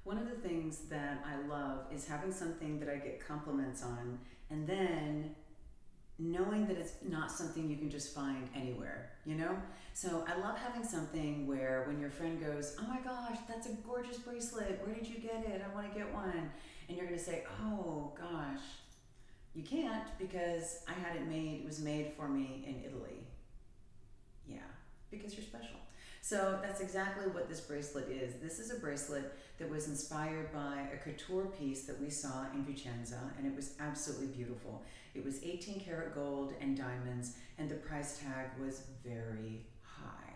One of the things that I love is having something that I get compliments on and then knowing that it's not something you can just find anywhere, you know? So I love having something where when your friend goes, "Oh my gosh, that's a gorgeous bracelet. Where did you get it? I want to get one." And you're going to say, "Oh gosh, you can't because I had it made, it was made for me in Italy." Yeah, because you're special. So that's exactly what this bracelet is. This is a bracelet that was inspired by a couture piece that we saw in Vicenza, and it was absolutely beautiful. It was 18 karat gold and diamonds, and the price tag was very high.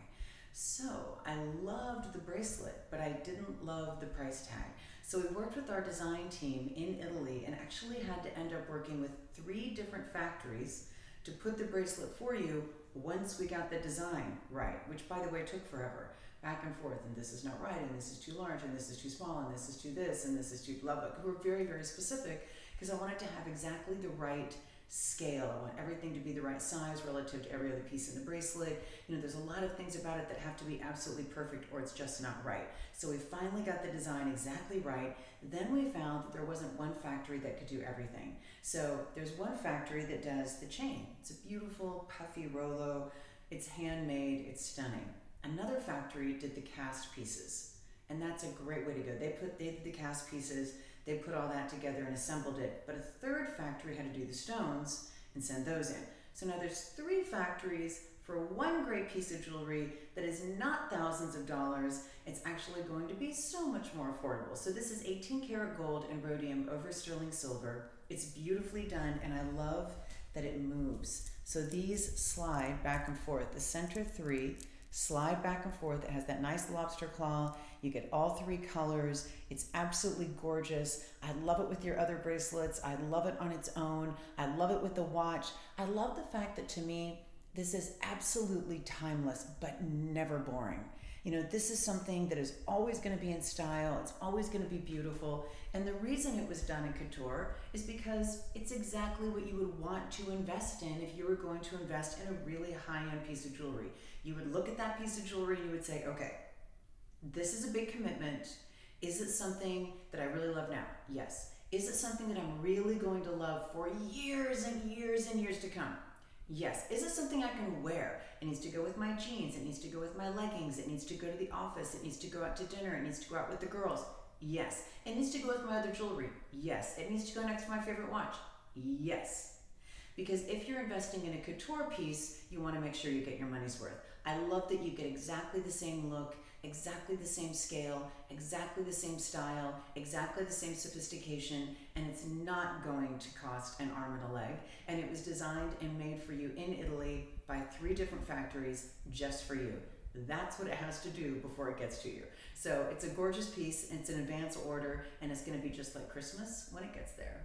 So I loved the bracelet, but I didn't love the price tag. So we worked with our design team in Italy and actually had to end up working with 3 different factories to put the bracelet for you once we got the design right, which by the way took forever, back and forth, and this is not right, and this is too large, and this is too small, and this is too this, and this is too blah blah. We're very, very specific because I wanted to have exactly the right scale. I want everything to be the right size relative to every other piece in the bracelet. You know, there's a lot of things about it that have to be absolutely perfect or it's just not right. So we finally got the design exactly right. Then we found that there wasn't one factory that could do everything. So there's one factory that does the chain. It's a beautiful puffy Rolo. It's handmade, it's stunning. Another factory did the cast pieces, and that's a great way to go. They did the cast pieces, they put all that together and assembled it. But a third factory had to do the stones and send those in. So now there's 3 factories for one great piece of jewelry that is not thousands of dollars. It's actually going to be so much more affordable. So this is 18 karat gold and rhodium over sterling silver. It's beautifully done, and I love that it moves. So these slide back and forth. The center 3 slide back and forth. It has that nice lobster claw. You get all 3 colors. It's absolutely gorgeous. I love it with your other bracelets. I love it on its own. I love it with the watch. I love the fact that to me, this is absolutely timeless, but never boring. You know, this is something that is always going to be in style. It's always going to be beautiful. And the reason it was done in couture is because it's exactly what you would want to invest in if you were going to invest in a really high-end piece of jewelry. You would look at that piece of jewelry and you would say, okay, this is a big commitment. Is it something that I really love now? Yes. Is it something that I'm really going to love for years and years and years to come? Yes. Is it something I can wear? It needs to go with my jeans. It needs to go with my leggings. It needs to go to the office. It needs to go out to dinner. It needs to go out with the girls. Yes. It needs to go with my other jewelry. Yes. It needs to go next to my favorite watch. Yes. Because if you're investing in a couture piece, you want to make sure you get your money's worth. I love that you get exactly the same look, exactly the same scale, exactly the same style, exactly the same sophistication, and it's not going to cost an arm and a leg. And it was designed and made for you in Italy by 3 different factories just for you. That's what it has to do before it gets to you. So it's a gorgeous piece, and it's an advance order, and it's going to be just like Christmas when it gets there.